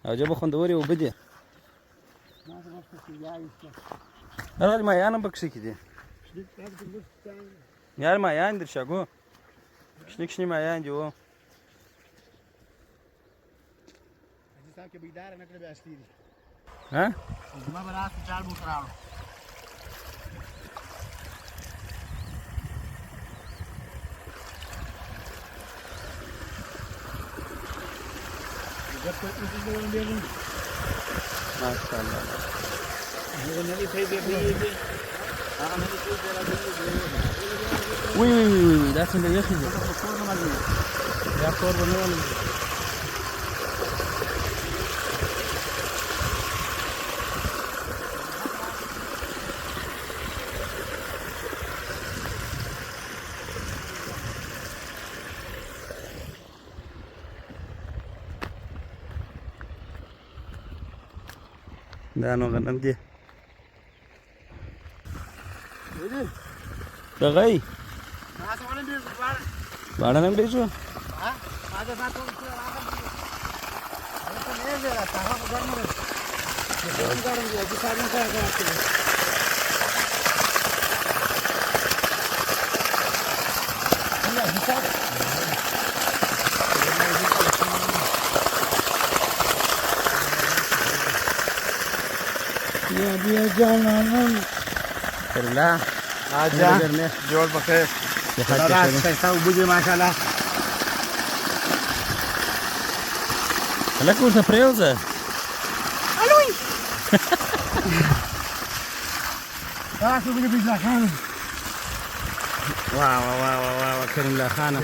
عجبه خوندورې اوبه دي. هغه مایان هم پکښې کې دي. یار مایان در شاګو کوچني کوچني مایان دي. و صاحب کې بیدار نه کړې اصلي دي. ها ما برات چال مو کراو ماشاءالله. وی وی وی دا څنګه یخي دي. دا کور به نه ولې دا نو غنم دي. دغی باړه نن بیچو. ها ماده تاسو ته راغلی. دا نه دی راته هغه ګرمه ده. څنګه ګرم دی؟ د ساري څنګه راځي؟ یا حساب یا بیا جانان کرلا آجا جوړ بخیر. راځه څنګه وبږي ماشاءالله. هلک ورته پرېوځه. الوی تاسو وګورئ بيځه خان. واه واه واه واه کریم الله خانه.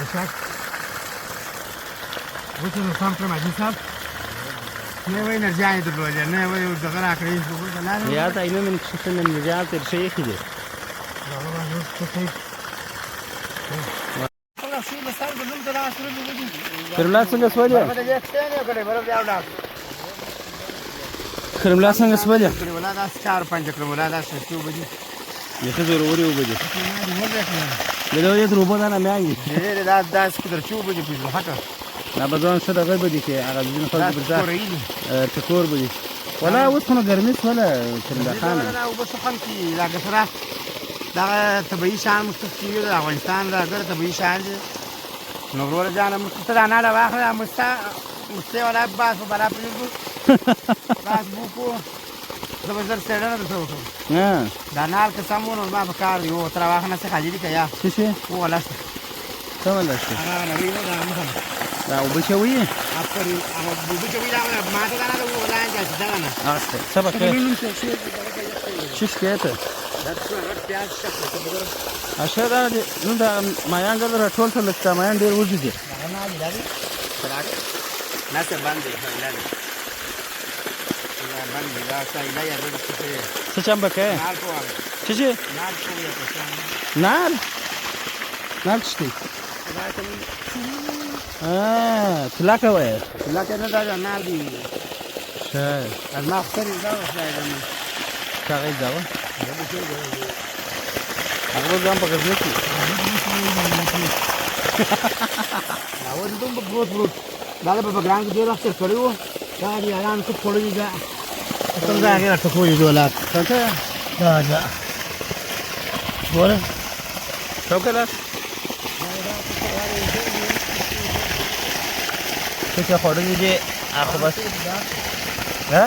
وڅ نو سم کړم اجي صاحب. نه وای نه ځای درلودل نه وای دغه راکړې شو. یا دا اینو من کښته من رجال تر شي خېده. کرملا څنګه سوالیا؟ کرملا څنګه سوالیا؟ کرملا دا 4-5 کرملا دا شتو بجې. یخه ضروري وبدي. له دې روبو نه میانګي. دې دا داس کې درچو بجې په هټه. نا بځون څه دغه بدی کې هغه دین خلک برځه. ټکور بدی. ولا اوس خو ګرمي ولا کرملا خانه. دا وبس خان کې دا غسرہ دا طبيعي شان مستقيم د افغانستان دا ګر طبيعي شان دي. نو ورور جان مستدا نه لا واخله مسته ولا باس ولا پینګو باس بوکو زبردر سره نه څه وکړه. ها دا نال که سمونو ما په کار دی او تر واخنه څه حاجی کیا څه ولا څه څه ولا څه هغه نه ویني دا مخه دا وبچوي اپری هغه وبچوي دا ما ته نه ولا انځ دا نه اخته سبق شش کېته دا څه پیاز شکل اشاره دا نو دا مایان ګر ټول څه لسته مایان ډیر وځي دي. نه نه لري تراک نه څه باندې لري باندې دا څه لري څه څه چم بکه نال کوه چې نال کوه نال شتي تلاکه وای تلاکه نه دا نال دی شه از ما خسرې دا وځای کاغذ دا و هغه ځم په غږ کې دا و دوم په ګروت دا په ګران کې ډیر وخت کړو دا دی آرام څه پړوي دا څنګه هغه ته کوی دولت څنګه دا ګوره شوکلا څه خوري دي اخو بس ها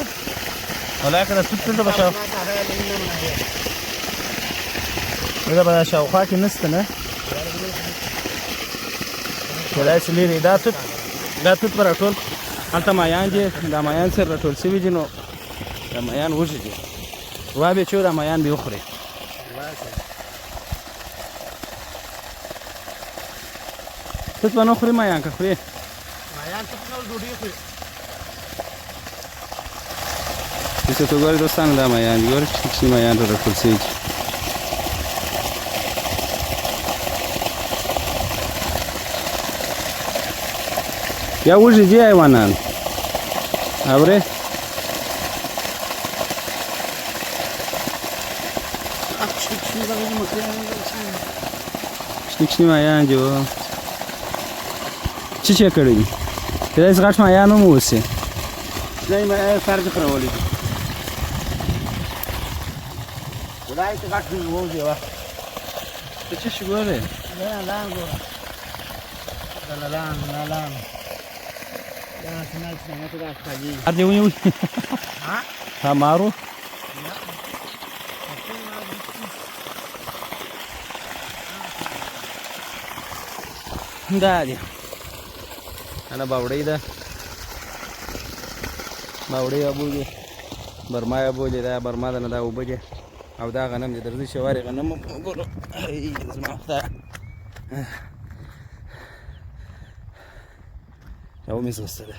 ولا کړه څه څه بشاو دا به شاوخوا کې نسته نه کله چې لري دا توت پر ټول هلته مایان دي دا مایان سره ټول سوي دي نو دا مایان وږي دي وا به چې دا مایان به وخوري توت به نه خوري مایان که خوري مایان څه ډول ډوډۍ خوري چې ته ګورې دوستانو دا مایان دي ګورې چې مایان را ټول سوي دي یا وږي دي حیوانان اورې کوچني مایان دي چې کړي دي کله چې غټ مایان هم اوسي شنه ما سر دې پرولې دي خدای ته غټ وځي وا ته څه شي ګورې لان ګوره لان دا څنګه ته راځي ار دې ونیوي ها ها مارو دا دی انا باوړی ده باوړی ابوږي برما ابوږي دا برما ده نه دا اوبه دي او دا غنم دي درځي شوارې غنم وګورو ای زما خدای یو مې زغستله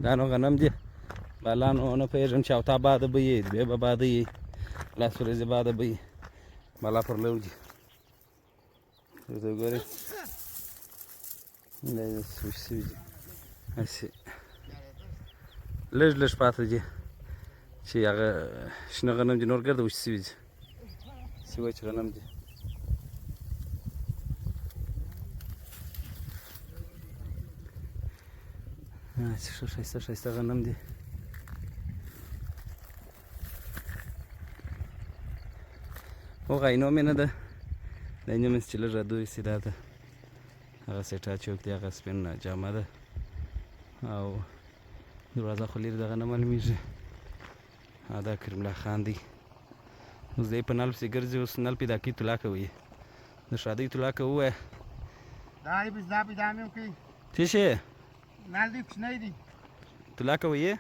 دا نو غنم دي بالا نو نه پېژنم چې او تا باده به یې بیا به باده یې لاس ورځې باده به یې بالا پر لو دي ته ګورې دا سوي سوي دي هسې لږ پاته دي چې هغه شنه غنم دي نور ګرده وچ سوي دي هسې وچ غنم دي ښه ښایسته ښایسته غنم دي هغه عینو مې نه ده دا عینو مې چې لږ رادورې سي دا ده هغه سیټا چوک دی هغه سپین جامه ده او دروازه خو لرې دغه نه معلومېږي دا کریم الله خان دی اوس دی په نل پسې ګرځي اوس نل پیدا کوي طلا کوي د شادۍ طلا که ووایه دا پیدا مې وکړي څه شی نال دې کوچنی دي طلا کوي یې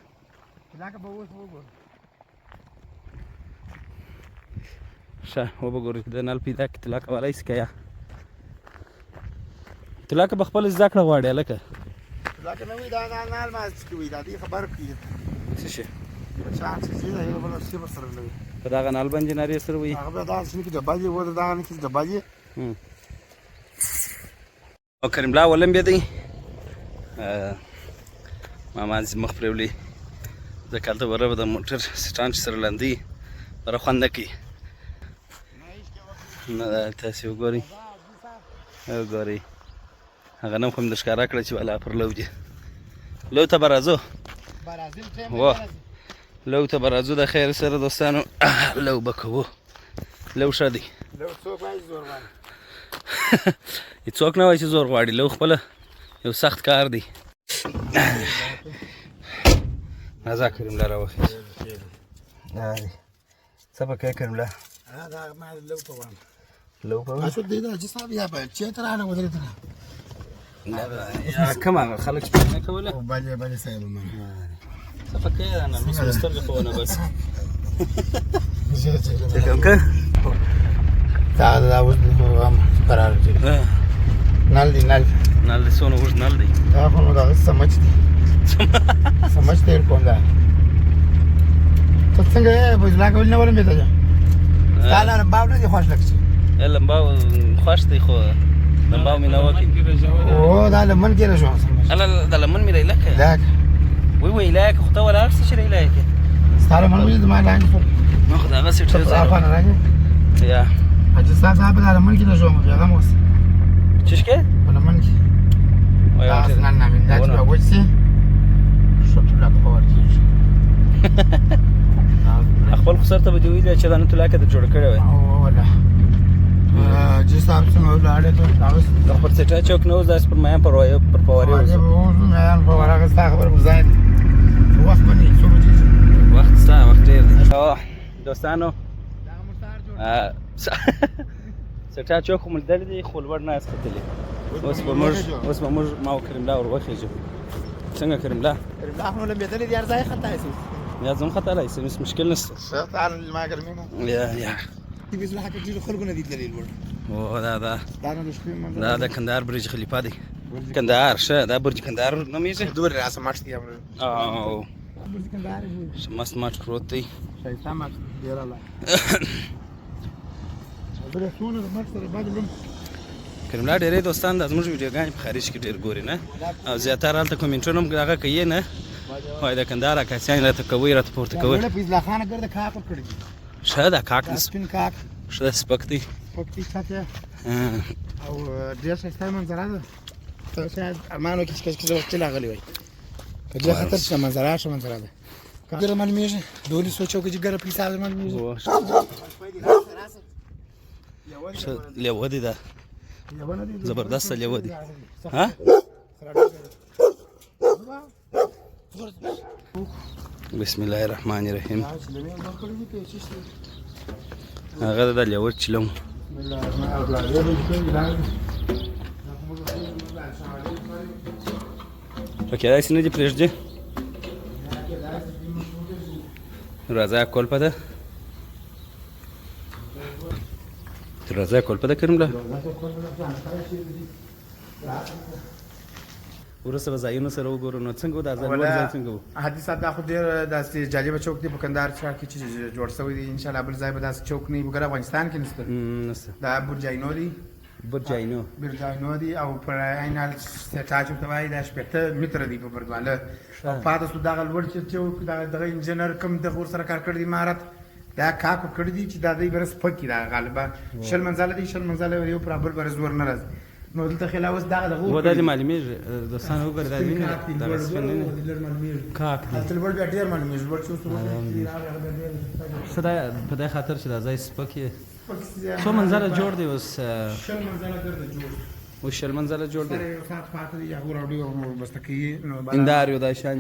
طلا که به اوس وګورو ښه وبګورو چې د نل پیدا کړي طلا کولی شي که یا طلا که به خپله زده کړه غواړې هلکه طلا که نه وي دا نال ما څه کوي دا دې خبر کړي څه شی شان چې دا یو بل څه به سره لوي په دغه نال باندې نارې سره وي هغه به دا څه کې د باجي و دا نه کې د باجي او کریم الله ولم بیا دی ماما مخ پرېولي ځکه هلته بره به د موټر سټانډ سره لاندې بره خوند نه کوي نه دا تاسې وګورئ وګورئ هغه نم خو مې در ښکاره کړه چې والا پر لو دي لو ته به راځو لو ته به راځو د خیر سره دوستانو لو به کوو لو ښه دی لو څوک وایي زور غواړي څوک نه وایي چې زور غواړي لو خپله یو سخت کار دی راځه کریم الله راوخېږه دا دی څه به کوې کریم الله دا ما لو په وام لو په تاسو دې دا چې صاحب یا په چیرته رانه ودرېدل کوم هغه خلک چې نه کوله او باندې صاحب ما څه په کوې دا نه اوس مې سترګې خو ونه بس څه کوم که دا اوس قرار دی نل دی نل دی څونه اوږد نل دی دا خو نو دغه سمج دی سمج تېر کوم دا ته څنګه یې په ځلا کول نه ولم بیته ستا لمباو نه دي خوښ لږ شي لمباو خوښ دی خو لمباو مې نه وکړي او دا لمن کې را شو هله دا لمن مې ریلکه لاک وی وی لاک خو ته ولاړ څه چې ریلکه ستا لمن مې زما لاندې شو نو خو د هغه سیټ افغان راځي یا اجي ستا په دا لمن کې را شو بیا هم اوس چشکه په لمن کې دا اسنان نه مې دا چې وځي شو ټوله په ورته خپل خو سر ته به دې ویلې چې دا نه طلا که د جوړ کړی وی او ولا چې صاحب څنګه ولاړې ته تاسو د خپل سیټا چوک نه اوس داسې پر میان پر پوارې اوس میان په ورغه ستا خبر مو ځای وخت باندې څو بجې وخت ستا وخت ډېر دی دوستانو سیټا چوک خو مو لیدلی دی خو لوړ نه است ختلی اوس به موږ ما او کریم الله ور وخېږو څنګه کریم الله خو نه لمبېدلې دي هر ځای خطا یې یا زه هم خطلی سم هېڅ مشکل نشته ښه تعال ما ګرمېږم یا دې بسم الله ډېرو خلکو نه دي تللي لوړ او دا دا نه د شپې منظر دا د کندهار برج خلیفه دی کندهار ښه دا برج کندهار نومېږي دور راسه ماټ دی او برج کندهار ښه مست ماټ پروت دی ښایسته ماټ ډېر الله زه څونه د ماټ سره باندې لم کریم الله ډېری دوستان دا زموږ ویډیوګانې په خارج کې ډېر ګوري نه او زیاتره هلته کومنټونه هم هغه کوي نه وایي د کندهار عکاسیان راته کوي راته پورته کوي فیضله خانه ګرده کاک ورکړي ښه دا کاک سپین کاک ښه دا سپک دی پکې ساته او ډېر ښایسته منظره ده ته شاید ارمان وکړي چې کله وخت راغلی وای په دې خاطر چې منظره ده ګره معلومیږي دولی سوچو کې ګره په حساب معلومیږي لیوه دی دا زبردست لیوه دی ها بسم الله الرحمن الرحیم هغه د لیوه چلم په کېدای شي نه دې پرېږدي راځه کول پته راځه کول پته کړم له ورسره به ځایونو سره وګورو نو څنګه و دا ځای څنګه و حدیثات دا خو ډېر داسې جالبه چوک دی په کندهار ښار کې چې جوړ شوی دی انشاءالله بل ځای به داسې چوک نه وي مګر افغانستان کې نشته دا برجاینو دی برجاینو دی او په عین حال سټاچو ته وایي دا 80 متره دی په بردواله پاتې سو دغه لوړ چې چوک دغه انجینر کوم دغه ور سره کار کړی دی عمارت دا کاکو کړی دی چې دا دی برس پکې دا غالبا شل منزله یو برابر برس ور نه راځي نو دلته خلا اوس دغه و دا د معلومیږي دوستان وګورئ دا ویني دا سپننه کاک دی تل ور بیا ډیر معلومیږي ور څه صدا په دې خاطر چې دا ځای سپکې څو منزله جوړ دی اوس شل منزله ګرځي جوړ او شل منزله جوړ دی یو سات پاتې دی هغه راوړي او بس تکي نو اندار یو دا شان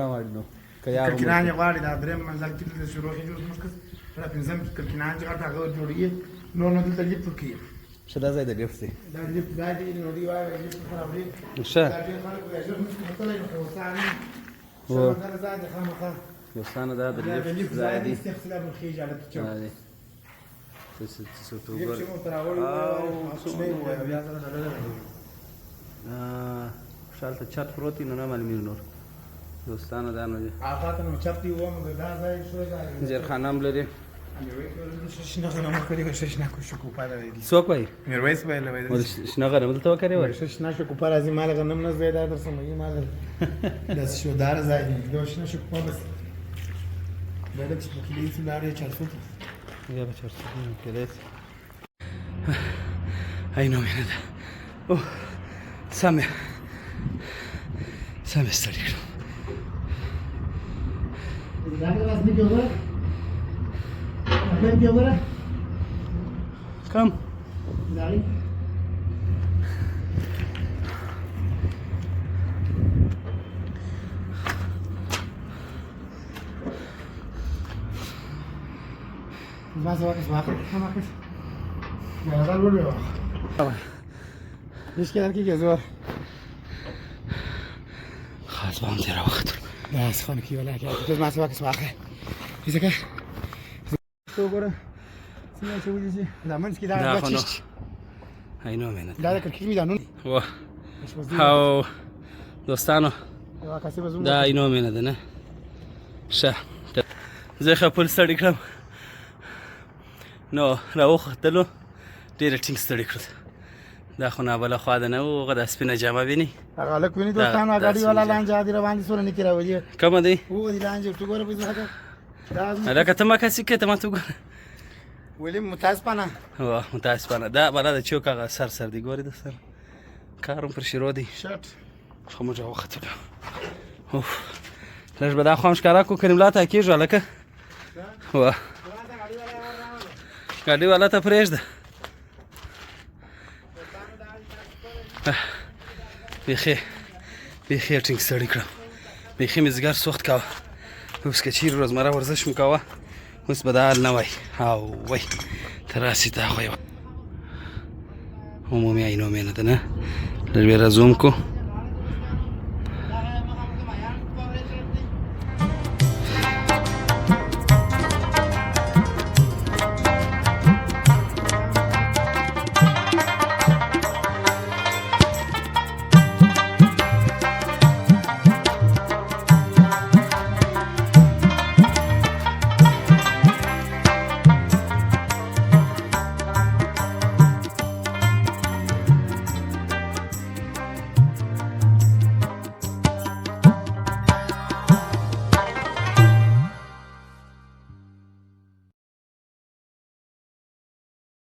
نه واړ نو کلکینان غواړي دا درې منزل کې د شروع کېږي مشکل را پنځم کې کلکینان چې هغه جوړي نو دلته لیپ کې شدا ځای د لیپ دی دا لیپ ځای دی نو دی وایي لیپ خرابې شه دا ډېر خلک راځي نو څه یو څاري او دا ځای د خامخا دوستانو دا د لیپ ځای دی استخلاف الخيج على التجو څه تو ګور شالته چت پروتي نو نه معلومي نور دوستانو دا نو هغه ته نو چت دی و موږ دا ځای شو دا زیرخان هم لري شنه نه مخکې شنه کو شو کو پاره دی څوک وای میرویس وای له وای شنه غره دلته وکړي وای شنه شو کو پاره از مال غنم نه زیاده در سمې مال داس شو دار ځای دی دا شنه شو کو بس دا چې په کلیس لارې چارسو یا به چارسو کلیس ay no mira oh سامع ستړي کړم Come. Daddy. Vas a bajar, ya da el vuelo. Es que aquí que zor. خلاص بام ترى وقت. لا سخن كي ولا كي. بس ما سواك سواك. إذا كان. تو غره. سمعت شو يجي؟ لا منس كده لا خنو. هاي نو منه. لا ذكر كيف يدانون. واه. هاو. دوستانو. دا اینو مینه ده نه. شه. زه خپل ستړي کړم. نو راوختلو ډېر ټینګ ستړي کړل. دا خو نه بل خو ده نه او غدا سپینه جامه ویني. هغه لک ویني دوستانو غاډي والا لانجه دی روان دي سره نه کیراوي. کوم دی؟ او دی لانجه تو ګوره په ځکه. دا کته ما کسي کته ما تو ګوره. ولی متاسفانه. واه متاسفانه دا بل د چوک هغه سر دی ګوري د سر. کارم پر شروع دی. شت. خو موږ وختلو. اوف. لږ به دا خو مشکاره کو کریم لا ته کیږي لکه. واه. ګاډي والا ته پرېږده. بیخي ټینګ ستړي کړم. بیخي مې ځګر سوخت کاوه. اوس که چیرې روزمره ورزش مو کاوه اوس به دا حال نه وای. او وای ته راسې دا خو یې عمومي عینومې نه ده نه. لږ بیا را زوم کو